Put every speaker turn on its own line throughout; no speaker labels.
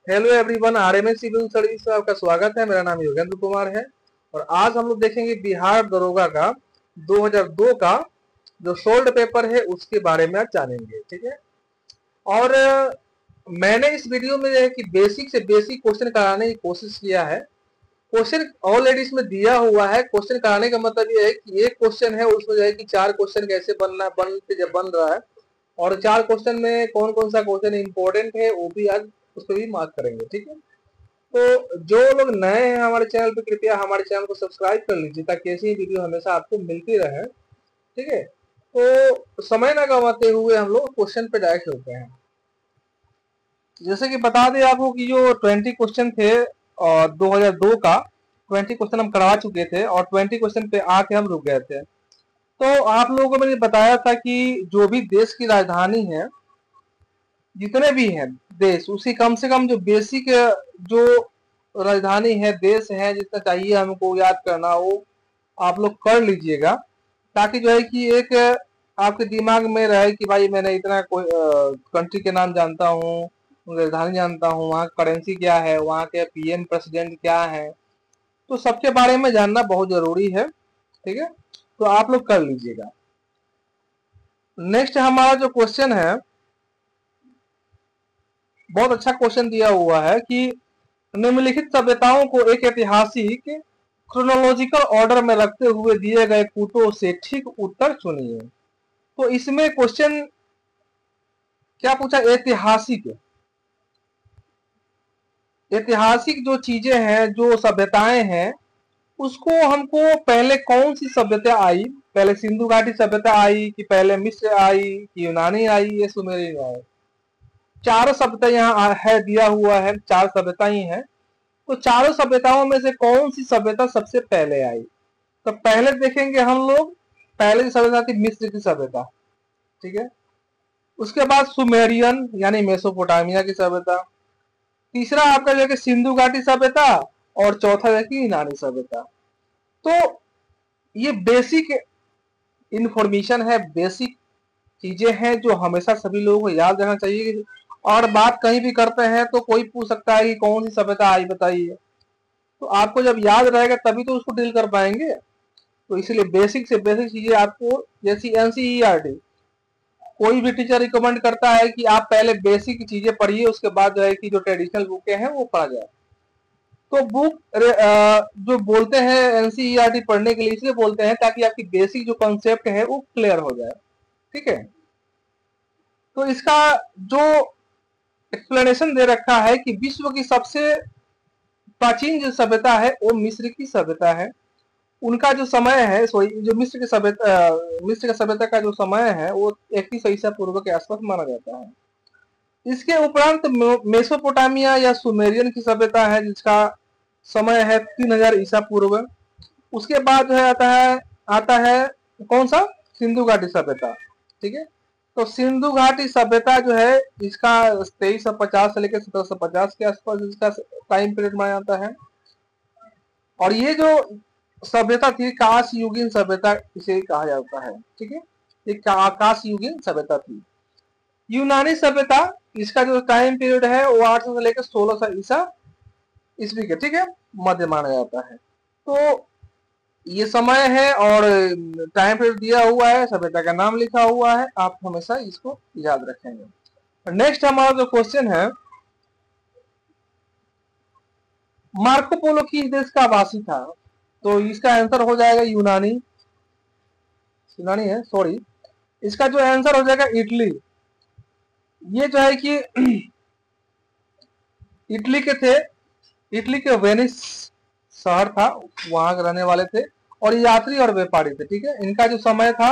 Hello everyone, RMS civil service में आपका स्वागत है। मेरा नाम योगेंद्र कुमार है और आज हम लोग देखेंगे बिहार दरोगा का 2002 का जो सोल्ड पेपर है उसके बारे में आज जानेंगे। ठीक है। और मैंने इस वीडियो में जो है कि बेसिक से बेसिक क्वेश्चन कराने की कोशिश किया है। क्वेश्चन ऑलरेडी इसमें दिया हुआ है। क्वेश्चन कराने का मतलब ये है कि एक क्वेश्चन है उसमें जो है कि 4 क्वेश्चन कैसे बन रहा है और 4 क्वेश्चन में कौन कौन सा क्वेश्चन इंपॉर्टेंट है वो भी आज उस पर भी मार्क करेंगे। ठीक है। तो जो लोग नए हैं हमारे चैनल पे, कृपया हमारे चैनल को सब्सक्राइब कर लीजिए ताकि ऐसी वीडियो हमेशा आपको मिलती रहे। ठीक है। तो समय ना गंवाते हुए हम लोग क्वेश्चन पे डायरेक्ट होते हैं। जैसे कि बता दें आपको कि जो 20 क्वेश्चन थे और 2002 का 20 क्वेश्चन हम करवा चुके थे और 20 क्वेश्चन पे आके हम रुक गए थे। तो आप लोगों को मैंने बताया था कि जो भी देश की राजधानी है, जितने भी हैं देश, उसी कम से कम जो बेसिक जो राजधानी है, देश है, जितना चाहिए हमको याद करना वो आप लोग कर लीजिएगा ताकि जो है कि एक आपके दिमाग में रहे कि भाई मैंने इतना कोई कंट्री के नाम जानता हूँ, राजधानी जानता हूँ, वहाँ करेंसी क्या है, वहाँ के पीएम प्रेसिडेंट क्या है, तो सबके बारे में जानना बहुत जरूरी है। ठीक है। तो आप लोग कर लीजिएगा। नेक्स्ट हमारा जो क्वेश्चन है, बहुत अच्छा क्वेश्चन दिया हुआ है कि निम्नलिखित सभ्यताओं को एक ऐतिहासिक क्रोनोलॉजिकल ऑर्डर में रखते हुए दिए गए कूटों से ठीक उत्तर चुनिए। तो इसमें क्वेश्चन क्या पूछा? ऐतिहासिक ऐतिहासिक जो चीजें हैं, जो सभ्यताएं हैं, उसको हमको पहले कौन सी सभ्यता आई, पहले सिंधु घाटी सभ्यता आई कि पहले मिस्र आई कि यूनानी आई या सुमेरियन आई? चारों सभ्यता यहाँ है, दिया हुआ है, 4 सभ्यता ही है। तो चारों सभ्यताओं में से कौन सी सभ्यता सबसे पहले आई? तो पहले देखेंगे हम लोग, पहले की सभ्यता थी मिस्र की सभ्यता। ठीक है। उसके बाद सुमेरियन यानी मेसोपोटामिया की सभ्यता, तीसरा आपका जो है कि सिंधु घाटी सभ्यता और चौथा जो है कि यूनानी सभ्यता। तो ये बेसिक इंफॉर्मेशन है, बेसिक चीजें हैं जो हमेशा सभी लोगों को याद रखना चाहिए। और बात कहीं भी करते हैं तो कोई पूछ सकता है कि कौन सी सभ्यता आई बताइए, तो आपको जब याद रहेगा तभी तो उसको डील कर पाएंगे। तो इसलिए बेसिक से बेसिक चीजें आपको, जैसी एनसीईआरटी, कोई भी टीचर रिकमेंड करता है कि आप पहले बेसिक चीजें पढ़िए, उसके बाद जो है कि जो ट्रेडिशनल बुकें हैं वो पढ़ा जाए। तो बुक जो बोलते हैं एनसीईआरटी पढ़ने के लिए इसलिए बोलते हैं ताकि आपकी बेसिक जो कॉन्सेप्ट है वो क्लियर हो जाए। ठीक है। तो इसका जो एक्सप्लेनेशन दे रखा है कि विश्व की सबसे प्राचीन जो सभ्यता है वो मिस्र की सभ्यता है। उनका जो समय है, सॉरी, जो मिस्र की सभ्यता का जो समय है वो 2100 ईसा पूर्व के आसपास माना जाता है। इसके उपरांत मेसोपोटामिया या सुमेरियन की सभ्यता है जिसका समय है 3000 ईसा पूर्व। उसके बाद जो है आता है कौन सा? सिंधु घाटी सभ्यता। ठीक है। तो सिंधु घाटी सभ्यता जो है इसका 2350 से लेकर 1750 के आसपास इसका टाइम पीरियड माना जाता है। और ये जो सभ्यता थी काश युगीन सभ्यता इसे कहा जाता है। ठीक है। ये काश युगीन सभ्यता थी। यूनानी सभ्यता, इसका जो टाइम पीरियड है वो 800 से लेकर 1600 ईसा ईस्वी के, ठीक है, मध्य माना जाता है। तो ये समय है और टाइम पीरियड दिया हुआ है, सभ्यता का नाम लिखा हुआ है, आप हमेशा इसको याद रखेंगे। नेक्स्ट हमारा जो क्वेश्चन है, मार्को पोलो किस देश का वासी था? तो इसका आंसर हो जाएगा यूनानी है, सॉरी, इसका जो आंसर हो जाएगा इटली। ये जो है कि इटली के थे, इटली के वेनिस शहर था, वहां के रहने वाले थे और यात्री और व्यापारी थे। ठीक है। इनका जो समय था,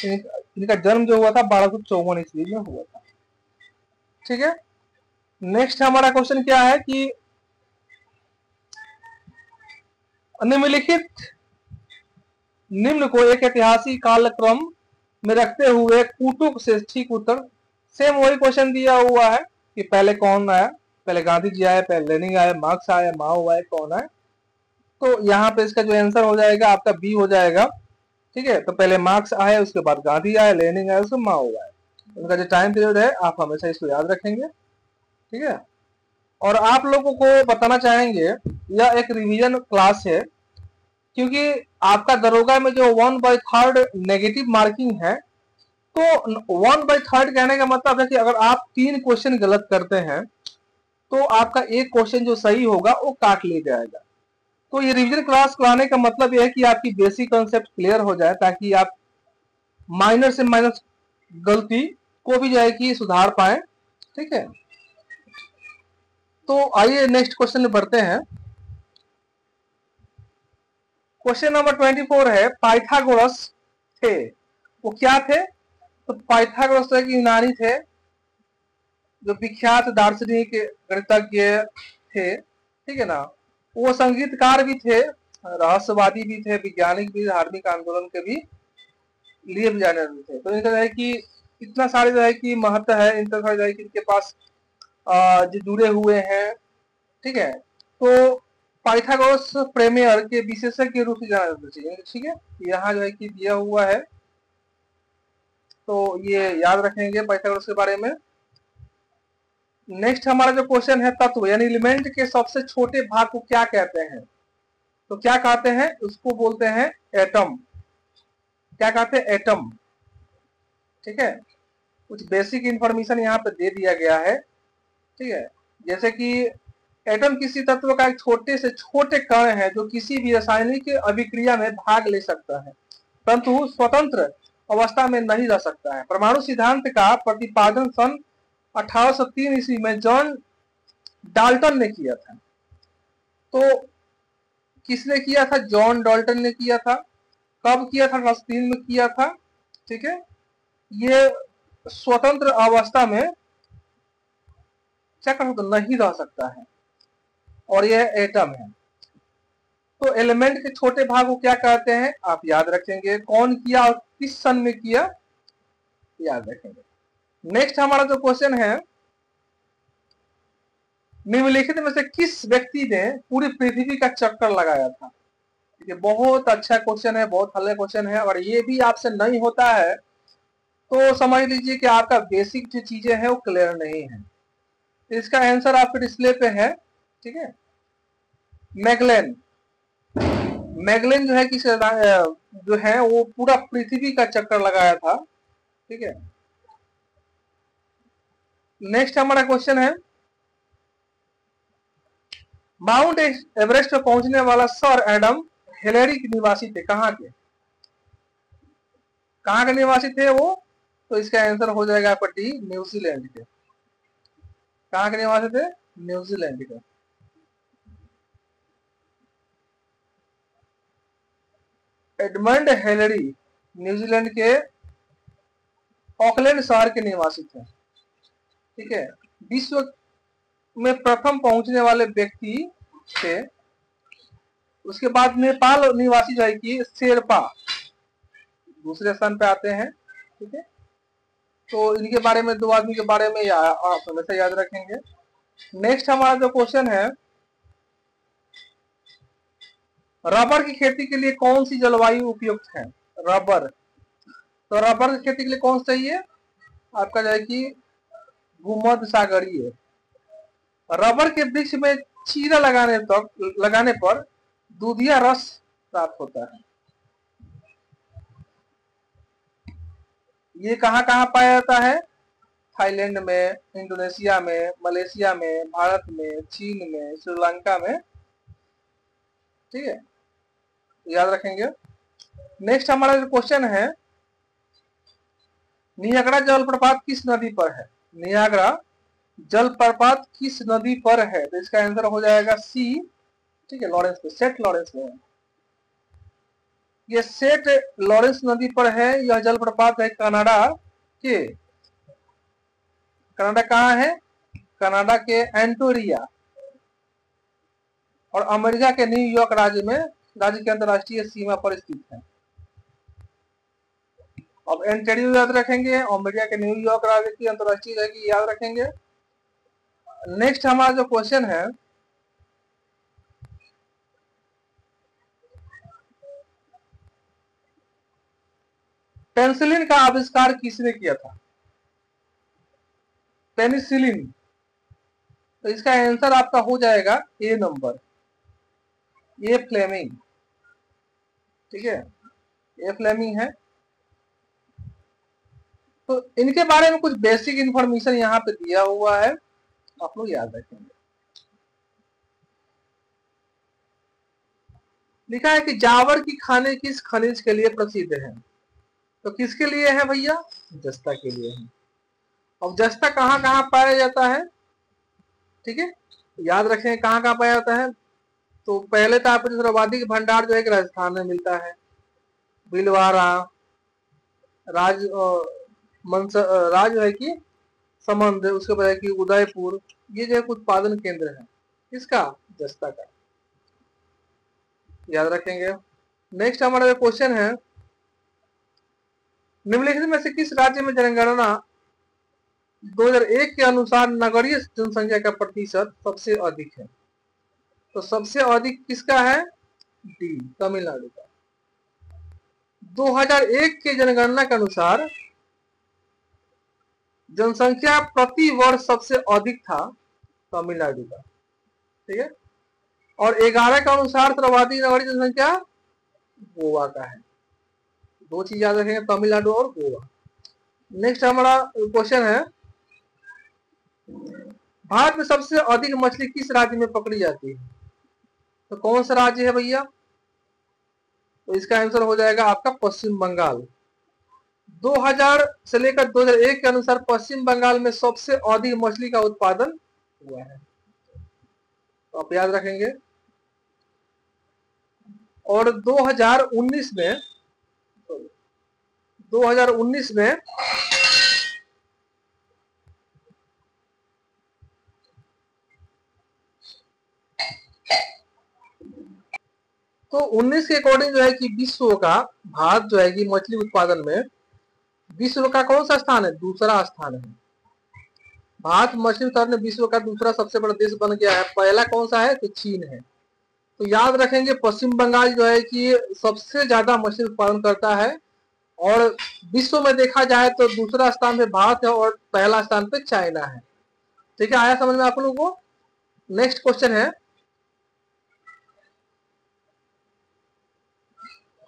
इनका जन्म जो हुआ था 1254 ईस्वी में हुआ था। ठीक है। नेक्स्ट हमारा क्वेश्चन क्या है कि निम्नलिखित निम्न को एक ऐतिहासिक कालक्रम में रखते हुए कूटुक से ठीक उत्तर। सेम वही क्वेश्चन दिया हुआ है कि पहले कौन आया, पहले गांधी जी आए, पहले लेनिन आए, मार्क्स आए, माओ आए, कौन आए? तो यहाँ पे इसका जो आंसर हो जाएगा आपका बी हो जाएगा। ठीक है। तो पहले मार्क्स आए, उसके बाद गांधी आए, लेनिन आए, उसके माओ आए। उनका जो टाइम पीरियड है आप हमेशा इसको याद रखेंगे। ठीक है। और आप लोगों को बताना चाहेंगे यह एक रिवीजन क्लास है, क्योंकि आपका दरोगा में जो 1/3 नेगेटिव मार्किंग है, तो 1/3 कहने का मतलब है कि अगर आप 3 क्वेश्चन गलत करते हैं तो आपका एक क्वेश्चन जो सही होगा वो काट लिया जाएगा। तो ये रिवीजन क्लास कराने का मतलब यह है कि आपकी बेसिक कॉन्सेप्ट क्लियर हो जाए, ताकि आप माइनर से माइनर गलती को भी जो है कि सुधार पाए। ठीक है, तो आइए नेक्स्ट क्वेश्चन में बढ़ते हैं। क्वेश्चन नंबर 24 है, पाइथागोरस थे, वो क्या थे? तो पाइथागोरस एक यूनानी थे जो विख्यात दार्शनिक गणितज्ञ थे। ठीक है ना, वो संगीतकार भी थे, रहस्यवादी भी थे, वैज्ञानिक भी, धार्मिक आंदोलन के भी लिए भी जाने थे। तो इनका जो है कि इतना सारे जो है कि महत्व है, इनका जो है कि इनके पास जो जुड़े हुए हैं। ठीक है, तो पाइथागोरस प्रेमियर के विशेषज्ञ के रूप में जाना जाना चाहिए। ठीक है, यहाँ जो है कि दिया हुआ है, तो ये याद रखेंगे पाइथागोरस के बारे में। नेक्स्ट हमारा जो क्वेश्चन है, तत्व यानी एलिमेंट के सबसे छोटे भाग को क्या कहते हैं? तो क्या कहते हैं? उसको बोलते हैं एटम। क्या कहते हैं? एटम। ठीक है, कुछ बेसिक इंफॉर्मेशन यहाँ पे दे दिया गया है। ठीक है, जैसे कि एटम किसी तत्व का एक छोटे से छोटे कण है जो किसी भी रासायनिक अभिक्रिया में भाग ले सकता है, परंतु स्वतंत्र अवस्था में नहीं रह सकता है। परमाणु सिद्धांत का प्रतिपादन सन 1803 ईस्वी में जॉन डाल्टन ने किया था। तो किसने किया था? जॉन डाल्टन ने किया था। कब किया था? 1803 में किया था। ठीक है, ये स्वतंत्र अवस्था में क्या कर सकता? नहीं रह सकता है, और यह एटम है। तो एलिमेंट के छोटे भाग को क्या कहते हैं? आप याद रखेंगे। कौन किया और किस सन में किया, याद रखेंगे। नेक्स्ट हमारा जो क्वेश्चन है, निम्नलिखित में से किस व्यक्ति ने पूरी पृथ्वी का चक्कर लगाया था? ये बहुत अच्छा क्वेश्चन है, बहुत हल्का क्वेश्चन है, और ये भी आपसे नहीं होता है तो समझ लीजिए कि आपका बेसिक जो चीजें हैं वो क्लियर नहीं है। इसका आंसर आपके डिस्प्ले पे है। ठीक है, मैगलेन। मैगलेन जो है कि जो है वो पूरा पृथ्वी का चक्कर लगाया था। ठीक है, नेक्स्ट हमारा क्वेश्चन है, माउंट एवरेस्ट पर पहुंचने वाला सर एडम हिलेरी के निवासी थे। कहाँ के? कहाँ के निवासी थे वो? तो इसका आंसर हो जाएगा आपका डी, न्यूजीलैंड के। कहाँ के निवासी थे? न्यूजीलैंड के। एडमंड हिलेरी न्यूजीलैंड के ऑकलैंड शहर के निवासी थे। ठीक है, विश्व में प्रथम पहुंचने वाले व्यक्ति थे। उसके बाद नेपाल निवासी जो है कि शेरपा दूसरे स्थान पे आते हैं। ठीक है, तो इनके बारे में, दो आदमी के बारे में आप हमेशा याद रखेंगे। नेक्स्ट हमारा जो क्वेश्चन है, रबर की खेती के लिए कौन सी जलवायु उपयुक्त है? रबर, तो रबर की खेती के लिए कौन सही है? आपका जो है कि भूमध्य सागरीय। रबर के वृक्ष में चीरा लगाने पर दूधिया रस प्राप्त होता है। ये कहाँ कहाँ पाया जाता है? थाईलैंड में, इंडोनेशिया में, मलेशिया में, भारत में, चीन में, श्रीलंका में। ठीक है, याद रखेंगे। नेक्स्ट हमारा जो क्वेश्चन है, नियाग्रा जलप्रपात किस नदी पर है? नियाग्रा जलप्रपात किस नदी पर है? तो इसका आंसर हो जाएगा सी। ठीक है, लॉरेंस पे, सेंट लॉरेंस में। ये सेंट लॉरेंस नदी पर है। यह जलप्रपात है कनाडा के, कनाडा कहाँ है? कनाडा के एंटोरिया और अमेरिका के न्यूयॉर्क राज्य के अंतर्राष्ट्रीय सीमा पर स्थित है। अब एंटेरियो याद रखेंगे, अमेरिका के न्यूयॉर्क राज्य की अंतर्राष्ट्रीय की याद रखेंगे। नेक्स्ट हमारा जो क्वेश्चन है, पेनिसिलिन का आविष्कार किसने किया था? पेनिसिलिन, तो इसका आंसर आपका हो जाएगा ए नंबर, ए फ्लेमिंग। ठीक है, ए फ्लेमिंग है। तो इनके बारे में कुछ बेसिक इंफॉर्मेशन यहाँ पे दिया हुआ है, आप लोग याद रखेंगे। लिखा है कि जावर की खाने किस खनिज के लिए प्रसिद्ध है? तो किसके लिए है भैया? जस्ता के लिए है। अब जस्ता कहाँ कहाँ पाया जाता है? ठीक है, याद रखें कहाँ कहाँ पाया जाता है। तो पहले तो आपको सर्वाधिक भंडार जो है राजस्थान में मिलता है, भीलवाड़ा, राज राज है कि समंद, उसके बाद है कि उदयपुर, ये जो उत्पादन केंद्र है किसका? जस्ता का, याद रखेंगे। नेक्स्ट हमारा क्वेश्चन है, निम्नलिखित में से किस राज्य में जनगणना 2001 के अनुसार नगरीय जनसंख्या का प्रतिशत सबसे अधिक है? तो सबसे अधिक किसका है? डी, तमिलनाडु का। 2001 के जनगणना के अनुसार जनसंख्या प्रति वर्ष सबसे अधिक था तमिलनाडु का। ठीक है, और 11 के अनुसार सर्वाधिक नगरीय जनसंख्या गोवा का है। दो चीज याद रखेंगे, तमिलनाडु और गोवा। नेक्स्ट हमारा क्वेश्चन है, भारत में सबसे अधिक मछली किस राज्य में पकड़ी जाती है? तो कौन सा राज्य है भैया? तो इसका आंसर हो जाएगा आपका पश्चिम बंगाल। 2000 से लेकर 2001 के अनुसार पश्चिम बंगाल में सबसे अधिक मछली का उत्पादन हुआ है, तो आप याद रखेंगे। और 2019 में 2019 में तो 19 के अकॉर्डिंग जो है कि विश्व का, भारत जो है कि मछली उत्पादन में विश्व का कौन सा स्थान है? दूसरा स्थान है। भारत मछली उत्पादन में विश्व का दूसरा सबसे बड़ा देश बन गया है। पहला कौन सा है? तो चीन है। तो याद रखेंगे पश्चिम बंगाल जो है कि सबसे ज्यादा मछली उत्पादन करता है, और विश्व में देखा जाए तो दूसरा स्थान पे भारत है और पहला स्थान पे चाइना है। ठीक है, आया समझ में आप लोगों को? नेक्स्ट क्वेश्चन है,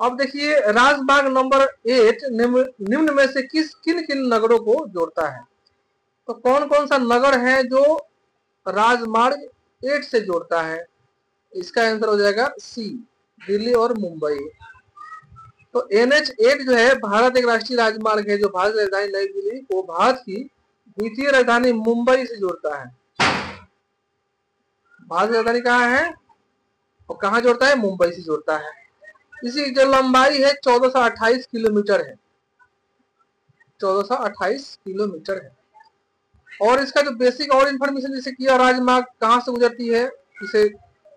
अब देखिए राजमार्ग नंबर 8 निम्न में से किन किन नगरों को जोड़ता है? तो कौन कौन सा नगर है जो राजमार्ग 8 से जोड़ता है? इसका आंसर हो जाएगा सी, दिल्ली और मुंबई। तो NH8 जो है भारत एक राष्ट्रीय राजमार्ग है जो भारत की राजधानी नई दिल्ली को भारत की द्वितीय राजधानी मुंबई से जोड़ता है। भारत की राजधानी कहाँ है और कहाँ जोड़ता है? मुंबई से जोड़ता है। इसकी जो लंबाई है 1428 किलोमीटर है, 1428 किलोमीटर है। और इसका जो बेसिक और इंफॉर्मेशन जैसे कि राजमार्ग कहाँ से गुजरती है, इसे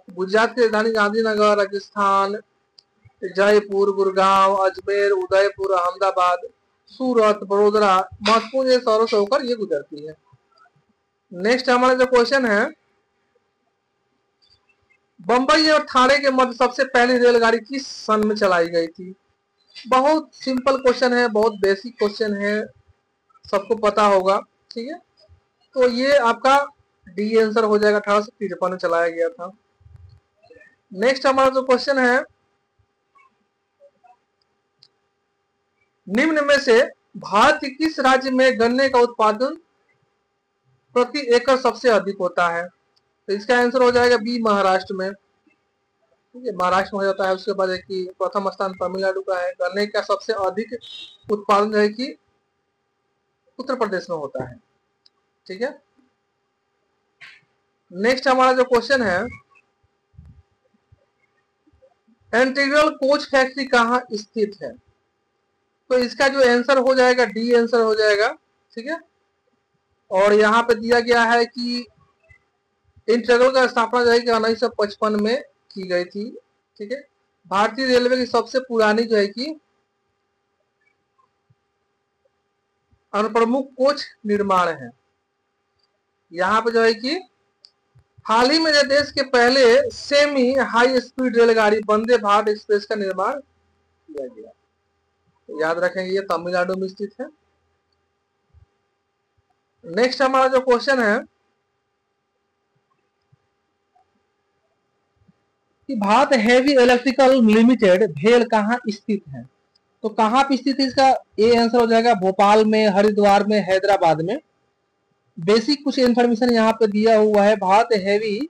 गुजरात की राजधानी गांधीनगर, राजस्थान, जयपुर, गुड़गांव, अजमेर, उदयपुर, अहमदाबाद, सूरत, बड़ोदरा, महत्वपूर्ण शहरों से होकर ये गुजरती है। नेक्स्ट हमारा जो क्वेश्चन है, बंबई और ठाणे के मध्य सबसे पहली रेलगाड़ी किस सन में चलाई गई थी? बहुत सिंपल क्वेश्चन है, बहुत बेसिक क्वेश्चन है, सबको पता होगा। ठीक है, तो ये आपका डी आंसर हो जाएगा, 1853 में चलाया गया था। नेक्स्ट हमारा जो क्वेश्चन है, निम्न में से भारत के किस राज्य में गन्ने का उत्पादन प्रति एकड़ सबसे अधिक होता है? तो इसका आंसर हो जाएगा बी, महाराष्ट्र में। ठीक है, महाराष्ट्र में हो जाता है। उसके बाद है कि प्रथम स्थान तमिलनाडु का है। गन्ने का सबसे अधिक उत्पादन है कि उत्तर प्रदेश में होता है। ठीक है, नेक्स्ट हमारा जो क्वेश्चन है, इंटीग्रल कोच फैक्ट्री कहाँ स्थित है? तो इसका जो आंसर हो जाएगा डी आंसर हो जाएगा। ठीक है, और यहाँ पे दिया गया है कि इंटीग्रल का स्थापना जो है कि 1955 में की गई थी। ठीक है, भारतीय रेलवे की सबसे पुरानी जो है कि अनुप्रमुख कोच निर्माण है। यहाँ पे जो है कि हाल ही में जो देश के पहले सेमी हाई स्पीड रेलगाड़ी वंदे भारत एक्सप्रेस का निर्माण किया गया। तो याद रखेंगे ये तमिलनाडु में स्थित है। नेक्स्ट हमारा जो क्वेश्चन है, कि भारत हेवी इलेक्ट्रिकल लिमिटेड भेल कहाँ स्थित है। तो कहाँ पे स्थित है इसका ए आंसर हो जाएगा भोपाल में, हरिद्वार में, हैदराबाद में। बेसिक कुछ इन्फॉर्मेशन यहाँ पे दिया हुआ है। Bharat heavy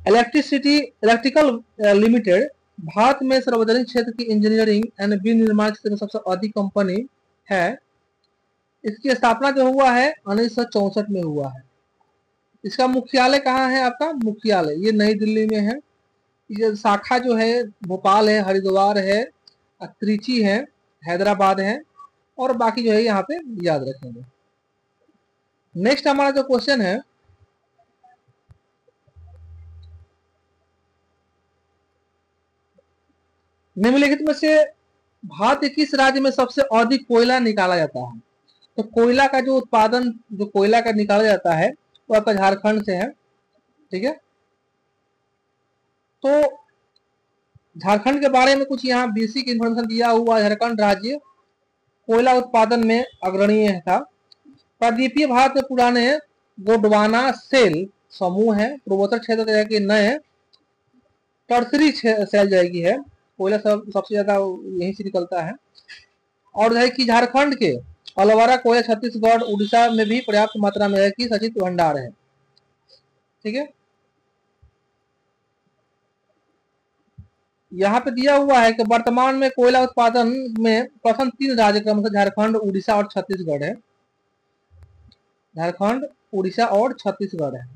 electrical limited Bharat में सार्वजनिक क्षेत्र की इंजीनियरिंग एंड विनिर्माण क्षेत्र में सबसे अधिक कंपनी है। इसकी स्थापना जो हुआ है 1964 में हुआ है। इसका मुख्यालय कहाँ है? आपका मुख्यालय ये नई दिल्ली में है। ये शाखा जो है भोपाल है, हरिद्वार है, त्रिची है, हैदराबाद है, और बाकी जो है यहाँ पे याद रखेंगे। नेक्स्ट हमारा जो क्वेश्चन है, निम्नलिखित में से भारत के किस राज्य में सबसे अधिक कोयला निकाला जाता है? तो कोयला का जो उत्पादन, जो कोयला का निकाला जाता है वो आपका झारखंड से है। ठीक है, तो झारखंड के बारे में कुछ यहाँ बेसिक इंफॉर्मेशन दिया हुआ। झारखंड राज्य कोयला उत्पादन में अग्रणीय था। प्रायद्वीपीय भारत में पुराने गोंडवाना सेल समूह है। पूर्वोत्तर क्षेत्र के नए टर्सरी सेल जाएगी है। कोयला सबसे ज्यादा यहीं से निकलता है। और है कि झारखंड के अलवारा कोयला छत्तीसगढ़ उड़ीसा में भी पर्याप्त मात्रा में है कि सचित भंडार है। ठीक है, यहाँ पे दिया हुआ है कि वर्तमान में कोयला उत्पादन में प्रथम 3 राज्य क्रमशः झारखंड, उड़ीसा और छत्तीसगढ़ है। झारखंड, उड़ीसा और छत्तीसगढ़ है।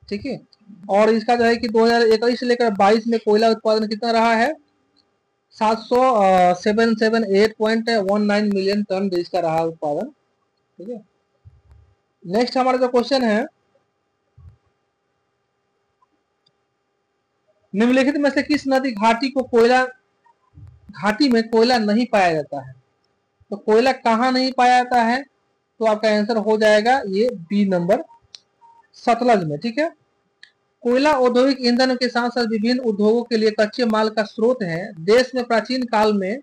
ठीक है, और इसका जो है कि 2021 से लेकर 22 में कोयला उत्पादन कितना रहा है? 778.19 मिलियन टन इसका रहा उत्पादन। ठीक है, नेक्स्ट हमारा जो क्वेश्चन है, निम्नलिखित में से किस नदी घाटी में कोयला नहीं पाया जाता है? तो कोयला कहाँ नहीं पाया जाता है? तो आपका आंसर हो जाएगा ये बी नंबर, सतलज में। ठीक है, कोयला औद्योगिक ईंधन के साथ साथ विभिन्न उद्योगों के लिए कच्चे माल का स्रोत है। देश में प्राचीन काल में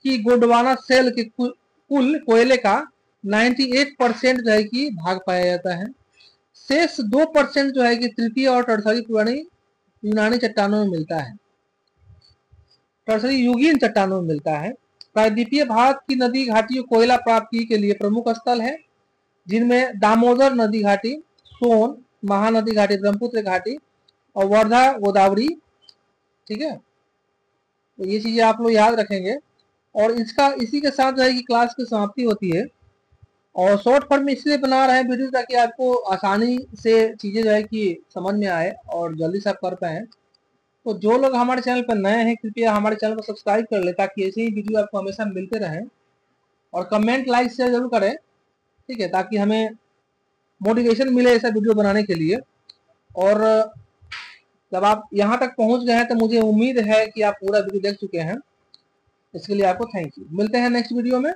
कि गोंडवाना सेल के कुल कोयले का 98% जो है कि भाग पाया जाता है। शेष 2% जो है कि तृतीय और टर्सरी पुरानी यूनानी चट्टानों में मिलता है, टर्सरी युगीन चट्टानों में मिलता है। प्रायद्वीपीय भारत की नदी घाटियों कोयला प्राप्ति के लिए प्रमुख स्थल है, जिनमें दामोदर नदी घाटी, सोन, महानदी घाटी, ब्रह्मपुत्र घाटी और वर्धा गोदावरी। ठीक है, तो ये चीजें आप लोग याद रखेंगे। और इसका इसी के साथ जो है कि क्लास की समाप्ति होती है। और शॉर्ट फॉर्म में इसलिए बना रहे हैं वीडियो ताकि आपको आसानी से चीजें जो है कि समझ में आए और जल्दी से आप कर पाए। तो जो लोग हमारे चैनल पर नए हैं कृपया हमारे चैनल को सब्सक्राइब कर ले, ताकि ऐसे ही वीडियो आपको हमेशा मिलते रहें। और कमेंट, लाइक, शेयर जरूर करें। ठीक है, ताकि हमें मोटिवेशन मिले ऐसा वीडियो बनाने के लिए। और जब आप यहाँ तक पहुँच गए हैं तो मुझे उम्मीद है कि आप पूरा वीडियो देख चुके हैं। इसके लिए आपको थैंक यू। मिलते हैं नेक्स्ट वीडियो में।